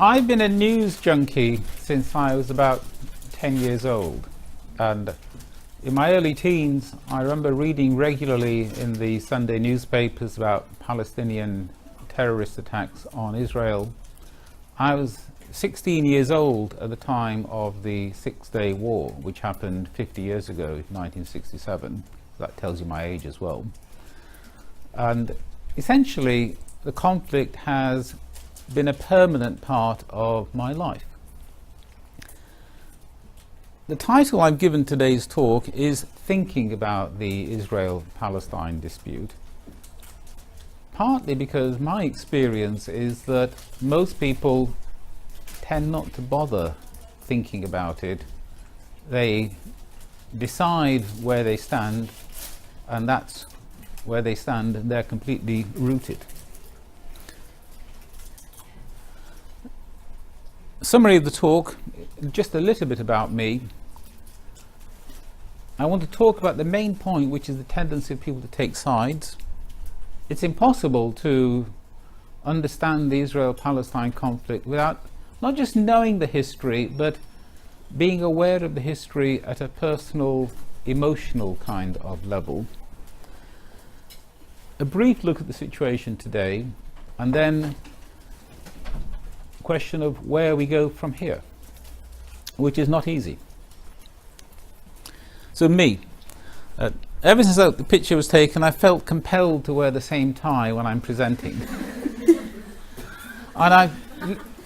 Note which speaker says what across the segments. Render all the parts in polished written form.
Speaker 1: I've been a news junkie since I was about 10 years old, and in my early teens I remember reading regularly in the Sunday newspapers about Palestinian terrorist attacks on Israel. I was 16 years old at the time of the Six-Day War, which happened 50 years ago, 1967. That tells you my age as well. And essentially the conflict has been a permanent part of my life. The title I've given today's talk is Thinking About the Israel-Palestine Dispute, partly because my experience is that most people tend not to bother thinking about it. They decide where they stand, and that's where they stand, and they're completely rooted. Summary of the talk, just a little bit about me. I want to talk about the main point, which is the tendency of people to take sides. It's impossible to understand the Israel-Palestine conflict without not just knowing the history, but being aware of the history at a personal, emotional kind of level. A brief look at the situation today, and then question of where we go from here, which is not easy. So me, ever since the picture was taken, I felt compelled to wear the same tie when I'm presenting. And I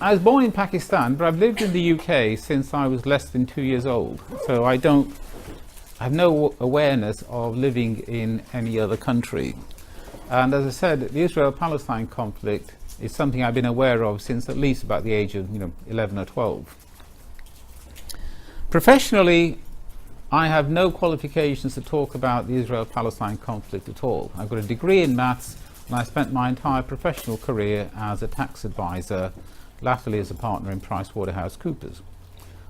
Speaker 1: was born in Pakistan, but I've lived in the UK since I was less than 2 years old, so I have no awareness of living in any other country. And as I said, the Israel-Palestine conflict is something I've been aware of since at least about the age of 11 or 12. Professionally, I have no qualifications to talk about the Israel-Palestine conflict at all. I've got a degree in maths, and I spent my entire professional career as a tax advisor, latterly as a partner in PricewaterhouseCoopers.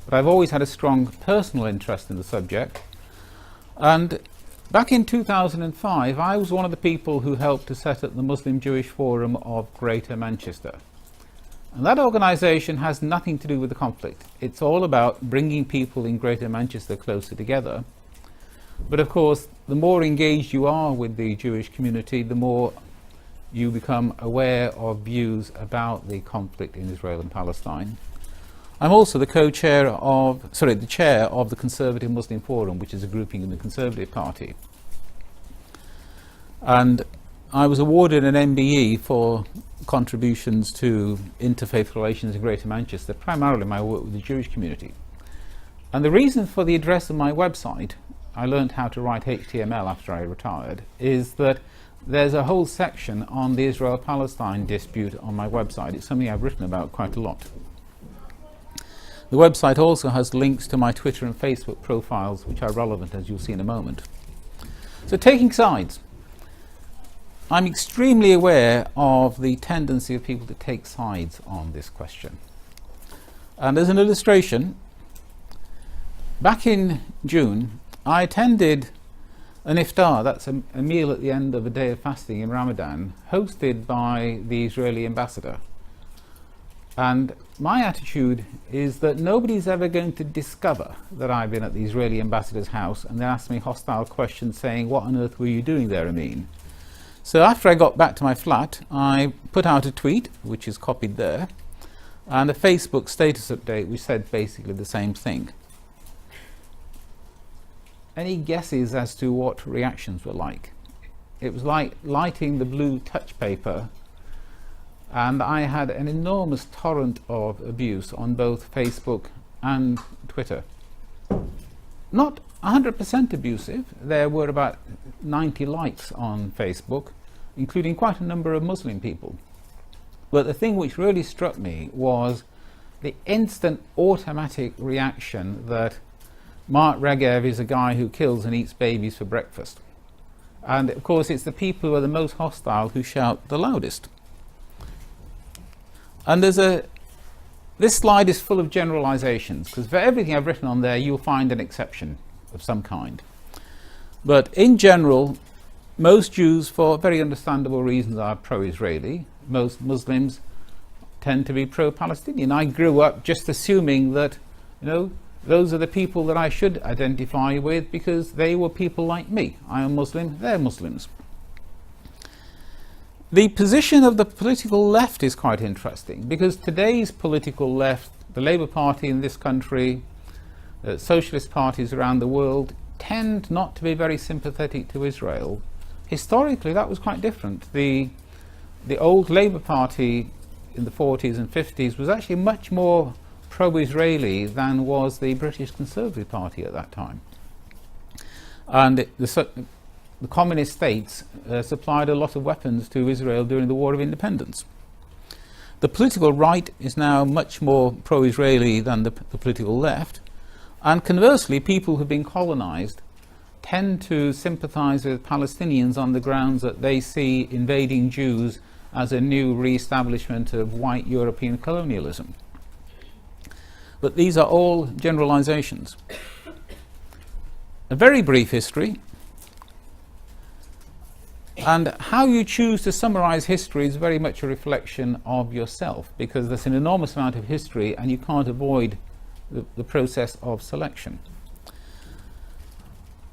Speaker 1: But I've always had a strong personal interest in the subject, and back in 2005, I was one of the people who helped to set up the Muslim Jewish Forum of Greater Manchester. And that organisation has nothing to do with the conflict. It's all about bringing people in Greater Manchester closer together. But of course, the more engaged you are with the Jewish community, the more you become aware of views about the conflict in Israel and Palestine. I'm also the the chair of the Conservative Muslim Forum, which is a grouping in the Conservative Party. And I was awarded an MBE for contributions to interfaith relations in Greater Manchester, primarily my work with the Jewish community. And the reason for the address of my website, I learned how to write HTML after I retired, is that there's a whole section on the Israel-Palestine dispute on my website. It's something I've written about quite a lot. The website also has links to my Twitter and Facebook profiles, which are relevant, as you'll see in a moment. So taking sides. I'm extremely aware of the tendency of people to take sides on this question. And as an illustration, back in June, I attended an iftar, that's a meal at the end of a day of fasting in Ramadan, hosted by the Israeli ambassador. And my attitude is that nobody's ever going to discover that I've been at the Israeli ambassador's house and then ask me hostile questions saying, "What on earth were you doing there, Amin?" So after I got back to my flat, I put out a tweet, which is copied there, and a Facebook status update which said basically the same thing. Any guesses as to what reactions were like? It was like lighting the blue touch paper, and I had an enormous torrent of abuse on both Facebook and Twitter. Not 100% abusive. There were about 90 likes on Facebook, including quite a number of Muslim people. But the thing which really struck me was the instant automatic reaction that Mark Regev is a guy who kills and eats babies for breakfast. And of course it's the people who are the most hostile who shout the loudest. And this slide is full of generalisations, because for everything I've written on there you'll find an exception of some kind. But in general, most Jews, for very understandable reasons, are pro-Israeli. Most Muslims tend to be pro-Palestinian. I grew up just assuming that, those are the people that I should identify with because they were people like me. I am Muslim, they're Muslims. The position of the political left is quite interesting because today's political left, the Labour Party in this country, socialist parties around the world, tend not to be very sympathetic to Israel. Historically, that was quite different. The old Labour Party in the 40s and 50s was actually much more pro-Israeli than was the British Conservative Party at that time. And the communist states supplied a lot of weapons to Israel during the War of Independence. The political right is now much more pro-Israeli than the political left, and conversely, people who've been colonized tend to sympathize with Palestinians on the grounds that they see invading Jews as a new re-establishment of white European colonialism. But these are all generalizations. A very brief history, and how you choose to summarize history is very much a reflection of yourself, because there's an enormous amount of history and you can't avoid the process of selection.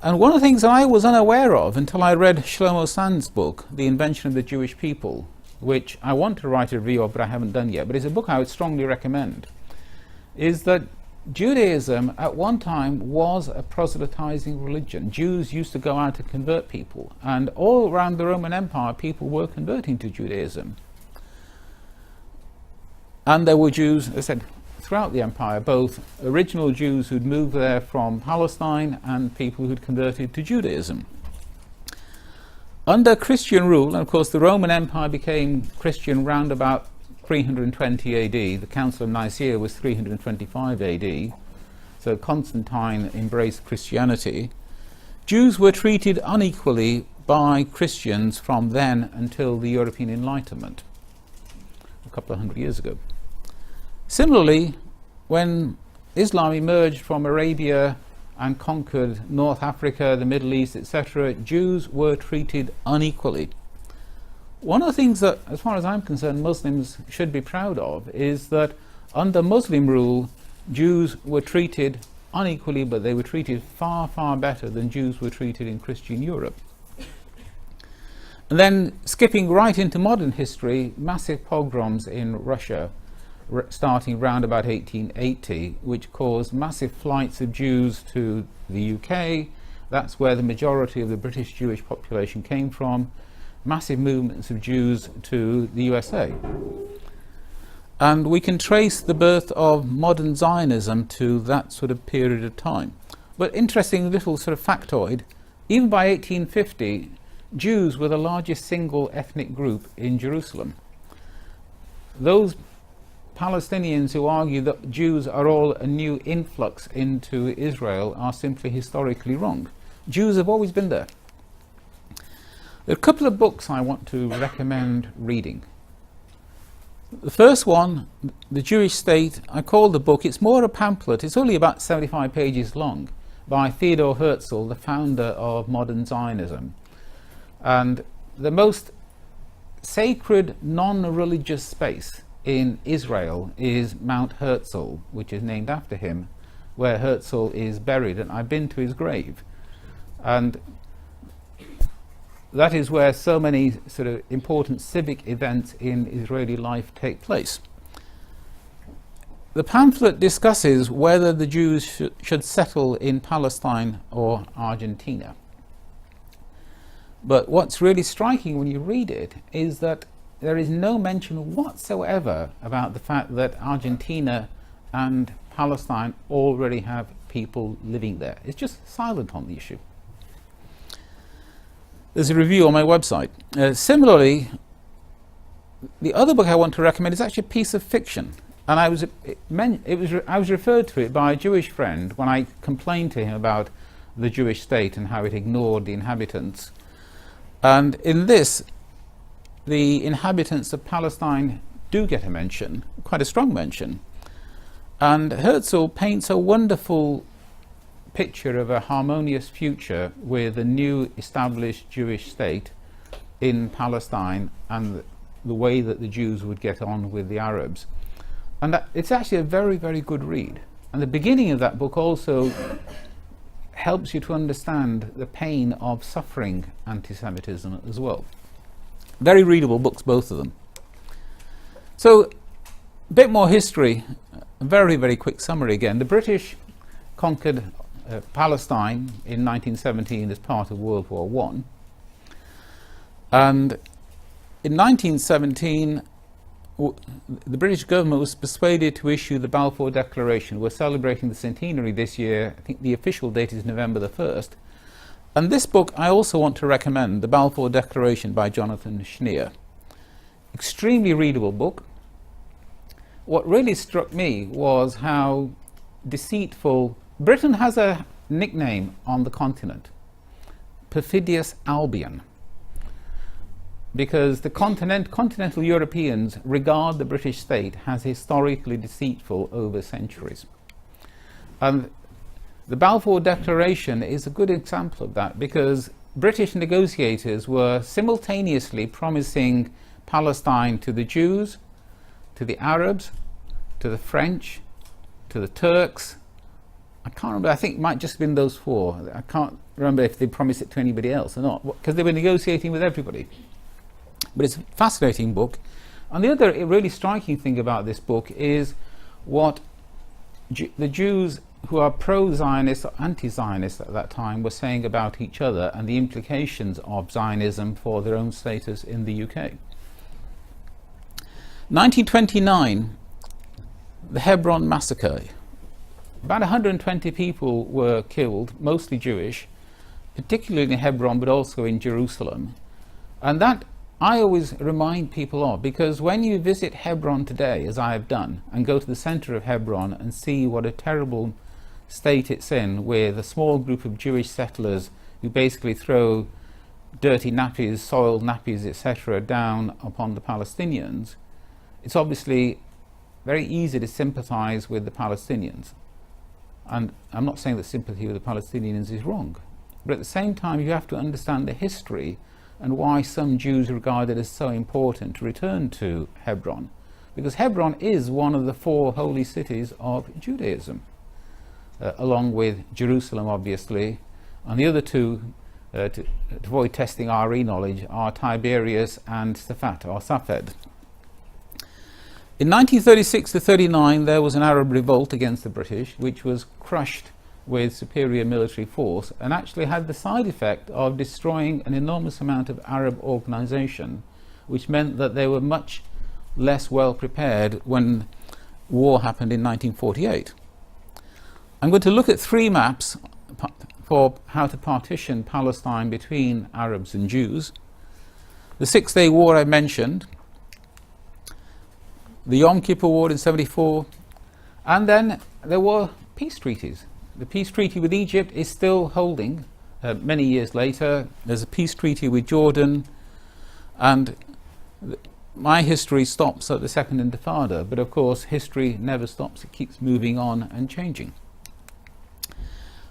Speaker 1: And one of the things I was unaware of until I read Shlomo Sand's book, The Invention of the Jewish People, which I want to write a review of but I haven't done yet, but it's a book I would strongly recommend, is that Judaism at one time was a proselytizing religion. Jews used to go out to convert people, and all around the Roman Empire people were converting to Judaism. And there were Jews, as I said, throughout the empire, both original Jews who'd moved there from Palestine and people who'd converted to Judaism. Under Christian rule, and of course the Roman Empire became Christian round about 320 AD, the Council of Nicaea was 325 AD, so Constantine embraced Christianity. Jews were treated unequally by Christians from then until the European Enlightenment, a couple of hundred years ago. Similarly, when Islam emerged from Arabia and conquered North Africa, the Middle East, etc., Jews were treated unequally. One of the things that, as far as I'm concerned, Muslims should be proud of is that under Muslim rule, Jews were treated unequally, but they were treated far, far better than Jews were treated in Christian Europe. And then, skipping right into modern history, massive pogroms in Russia, starting round about 1880, which caused massive flights of Jews to the UK. That's where the majority of the British Jewish population came from. Massive movements of Jews to the USA. And we can trace the birth of modern Zionism to that sort of period of time. But interesting little sort of factoid, even by 1850, Jews were the largest single ethnic group in Jerusalem. Those Palestinians who argue that Jews are all a new influx into Israel are simply historically wrong. Jews have always been there. There are a couple of books I want to recommend reading. The first one, The Jewish State, I call the book, it's more a pamphlet, it's only about 75 pages long, by Theodor Herzl, the founder of modern Zionism. And the most sacred non-religious space in Israel is Mount Herzl, which is named after him, where Herzl is buried, and I've been to his grave. And that is where so many sort of important civic events in Israeli life take place. The pamphlet discusses whether the Jews should settle in Palestine or Argentina. But what's really striking when you read it is that there is no mention whatsoever about the fact that Argentina and Palestine already have people living there. It's just silent on the issue. There's a review on my website. Similarly, the other book I want to recommend is actually a piece of fiction, and I was referred to it by a Jewish friend when I complained to him about the Jewish state and how it ignored the inhabitants. And in this, the inhabitants of Palestine do get a mention, quite a strong mention. And Herzl paints a wonderful picture of a harmonious future with a new established Jewish state in Palestine and the way that the Jews would get on with the Arabs. And it's actually a very, very good read. And the beginning of that book also helps you to understand the pain of suffering anti-Semitism as well. Very readable books, both of them. So, a bit more history, a very, very quick summary again. The British conquered Palestine in 1917 as part of World War I. And in 1917, the British government was persuaded to issue the Balfour Declaration. We're celebrating the centenary this year. I think the official date is November the 1st. And this book I also want to recommend, The Balfour Declaration by Jonathan Schneer. Extremely readable book. What really struck me was how deceitful... Britain has a nickname on the continent, Perfidious Albion, because the continental Europeans regard the British state as historically deceitful over centuries. And the Balfour Declaration is a good example of that, because British negotiators were simultaneously promising Palestine to the Jews, to the Arabs, to the French, to the Turks. I can't remember, I think it might just have been those four. I can't remember if they promised it to anybody else or not, because they were negotiating with everybody. But it's a fascinating book. And the other really striking thing about this book is what the Jews who are pro-Zionist or anti-Zionist at that time were saying about each other and the implications of Zionism for their own status in the UK. 1929, the Hebron massacre. About 120 people were killed, mostly Jewish, particularly in Hebron, but also in Jerusalem. And that I always remind people of, because when you visit Hebron today, as I have done, and go to the centre of Hebron and see what a terrible state it's in, with a small group of Jewish settlers who basically throw dirty nappies, soiled nappies, etc., down upon the Palestinians, it's obviously very easy to sympathise with the Palestinians. And I'm not saying that sympathy with the Palestinians is wrong, but at the same time you have to understand the history and why some Jews regard it as so important to return to Hebron. Because Hebron is one of the four holy cities of Judaism, along with Jerusalem, obviously, and the other two, to avoid testing RE knowledge, are Tiberias and Safed, or Safed. In 1936 to 39, there was an Arab revolt against the British, which was crushed with superior military force, and actually had the side effect of destroying an enormous amount of Arab organisation, which meant that they were much less well prepared when war happened in 1948. I'm going to look at three maps for how to partition Palestine between Arabs and Jews. The Six-Day War I mentioned, the Yom Kippur War in 74, and then there were peace treaties. The peace treaty with Egypt is still holding many years later. There's a peace treaty with Jordan, and my history stops at the Second Intifada, but of course history never stops, it keeps moving on and changing.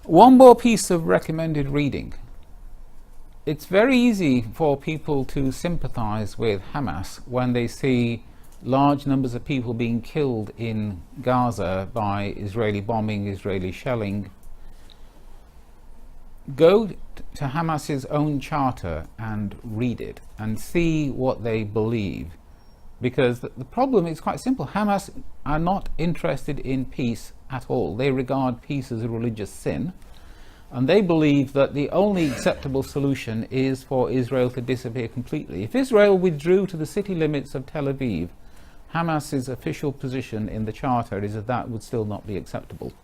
Speaker 1: One more piece of recommended reading. It's very easy for people to sympathize with Hamas when they see large numbers of people being killed in Gaza by Israeli bombing, Israeli shelling. Go to Hamas's own charter and read it and see what they believe, because the problem is quite simple. Hamas are not interested in peace at all. They regard peace as a religious sin, and they believe that the only acceptable solution is for Israel to disappear completely. If Israel withdrew to the city limits of Tel Aviv, Hamas's official position in the charter is that that would still not be acceptable.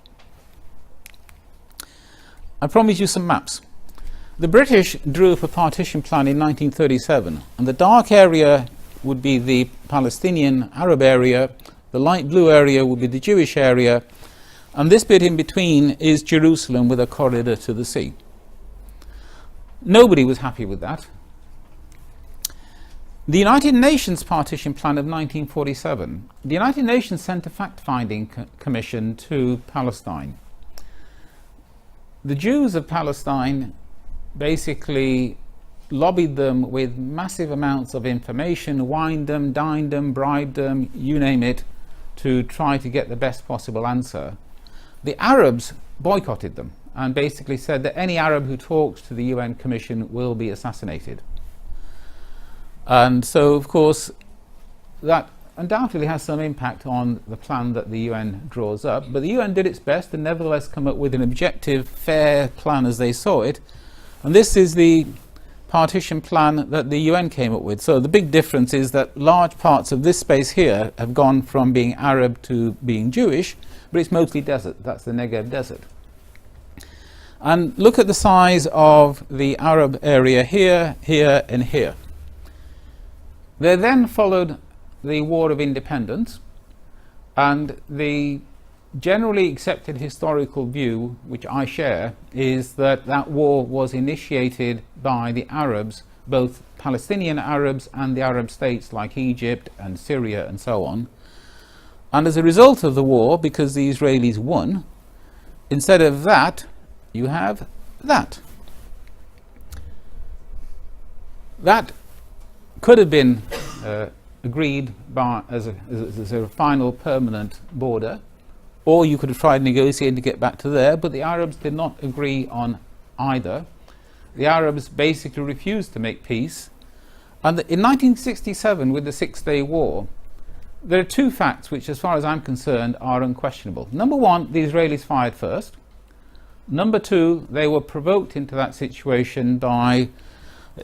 Speaker 1: I promise you some maps. The British drew up a partition plan in 1937, and the dark area would be the Palestinian Arab area, the light blue area would be the Jewish area, and this bit in between is Jerusalem with a corridor to the sea. Nobody was happy with that. The United Nations Partition Plan of 1947, the United Nations sent a fact-finding commission to Palestine. The Jews of Palestine basically lobbied them with massive amounts of information, wined them, dined them, bribed them, you name it, to try to get the best possible answer. The Arabs boycotted them and basically said that any Arab who talks to the UN Commission will be assassinated. And so, of course, that undoubtedly has some impact on the plan that the UN draws up, but the UN did its best to nevertheless come up with an objective, fair plan as they saw it. And this is the partition plan that the UN came up with. So the big difference is that large parts of this space here have gone from being Arab to being Jewish, but it's mostly desert. That's the Negev desert. And look at the size of the Arab area here, here, and here. There then followed the War of Independence, and the generally accepted historical view, which I share, is that that war was initiated by the Arabs, both Palestinian Arabs and the Arab states like Egypt and Syria and so on. And as a result of the war, because the Israelis won, instead of that, you have that. That could have been agreed by as a final permanent border, or you could have tried negotiating to get back to there, but the Arabs did not agree on either. The Arabs basically refused to make peace. And in 1967, with the Six-Day War, there are two facts which, as far as I'm concerned, are unquestionable. Number one, the Israelis fired first. Number two, they were provoked into that situation by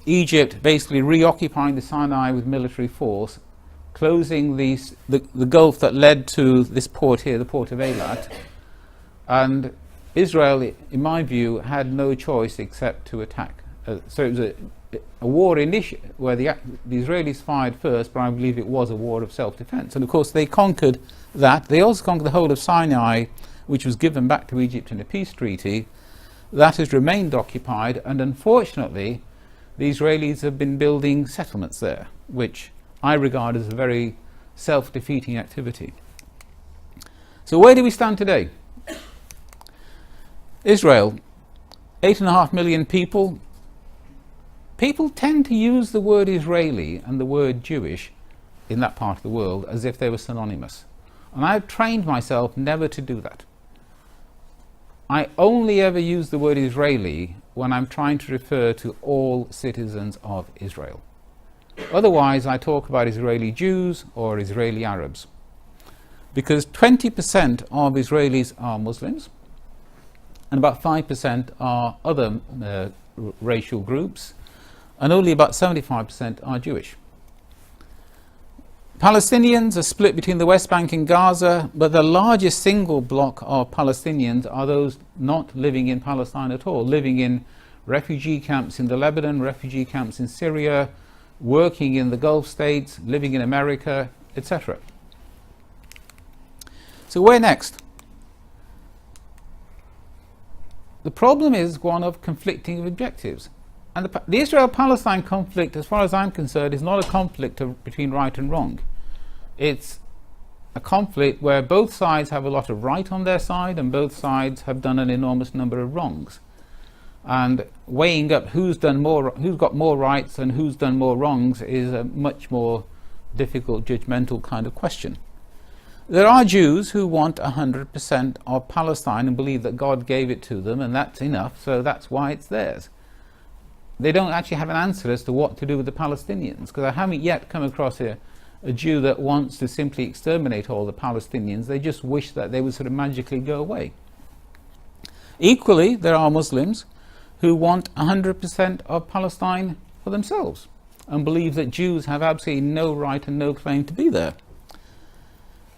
Speaker 1: Egypt basically reoccupying the Sinai with military force, closing the gulf that led to this port here, the port of Eilat. And Israel, in my view, had no choice except to attack. So it was a war where the Israelis fired first, but I believe it was a war of self-defense. And of course they conquered that. They also conquered the whole of Sinai, which was given back to Egypt in a peace treaty. That has remained occupied, and unfortunately the Israelis have been building settlements there, which I regard as a very self-defeating activity. So where do we stand today? Israel, 8.5 million people. People tend to use the word Israeli and the word Jewish in that part of the world as if they were synonymous. And I've trained myself never to do that. I only ever use the word Israeli when I'm trying to refer to all citizens of Israel. Otherwise, I talk about Israeli Jews or Israeli Arabs, because 20% of Israelis are Muslims, and about 5% are other racial groups, and only about 75% are Jewish. Palestinians are split between the West Bank and Gaza, but the largest single block of Palestinians are those not living in Palestine at all, living in refugee camps in the Lebanon, refugee camps in Syria, working in the Gulf states, living in America, etc. So where next? The problem is one of conflicting objectives. And the Israel-Palestine conflict, as far as I'm concerned, is not a conflict between right and wrong. It's a conflict where both sides have a lot of right on their side and both sides have done an enormous number of wrongs. And weighing up who's got more rights and who's done more wrongs is a much more difficult, judgmental kind of question. There are Jews who want 100% of Palestine and believe that God gave it to them and that's enough, so that's why it's theirs. They don't actually have an answer as to what to do with the Palestinians, because I haven't yet come across a Jew that wants to simply exterminate all the Palestinians. They just wish that they would sort of magically go away. Equally, there are Muslims who want 100% of Palestine for themselves and believe that Jews have absolutely no right and no claim to be there.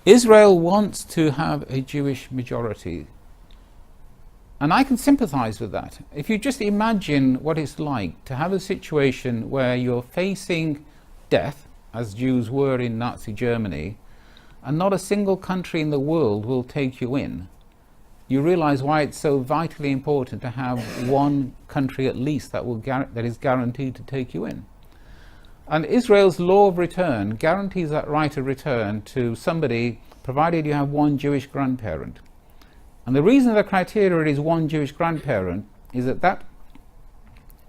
Speaker 1: Israel wants to have a Jewish majority, and I can sympathize with that. If you just imagine what it's like to have a situation where you're facing death, as Jews were in Nazi Germany, and not a single country in the world will take you in, you realize why it's so vitally important to have one country at least that is guaranteed to take you in. And Israel's law of return guarantees that right of return to somebody, provided you have one Jewish grandparent. And the reason the criteria is one Jewish grandparent is that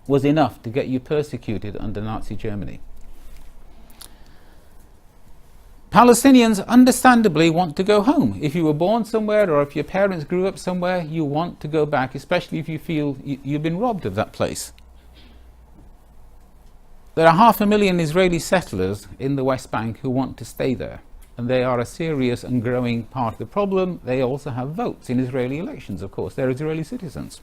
Speaker 1: was enough to get you persecuted under Nazi Germany. Palestinians understandably want to go home. If you were born somewhere or if your parents grew up somewhere, you want to go back, especially if you feel you've been robbed of that place. There are 500,000 Israeli settlers in the West Bank who want to stay there, and they are a serious and growing part of the problem. They also have votes in Israeli elections, of course. They're Israeli citizens.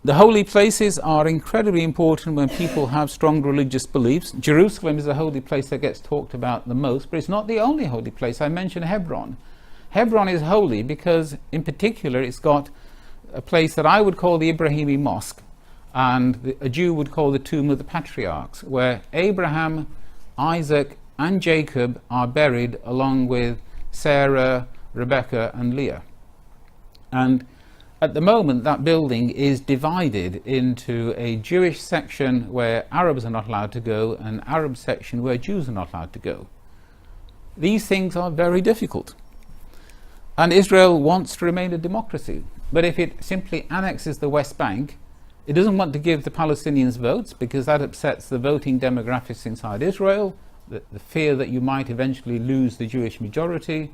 Speaker 1: The holy places are incredibly important when people have strong religious beliefs. Jerusalem is a holy place that gets talked about the most, but it's not the only holy place. I mentioned Hebron. Hebron is holy because, in particular, it's got a place that I would call the Ibrahimi Mosque, and a Jew would call the Tomb of the Patriarchs, where Abraham, Isaac, and Jacob are buried along with Sarah, Rebecca, and Leah. And at the moment, that building is divided into a Jewish section where Arabs are not allowed to go and an Arab section where Jews are not allowed to go. These things are very difficult. And Israel wants to remain a democracy. But if it simply annexes the West Bank, it doesn't want to give the Palestinians votes because that upsets the voting demographics inside Israel, the fear that you might eventually lose the Jewish majority.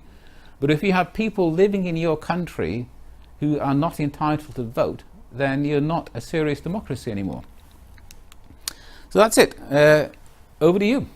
Speaker 1: But if you have people living in your country who are not entitled to vote, then you're not a serious democracy anymore. So that's it. Over to you.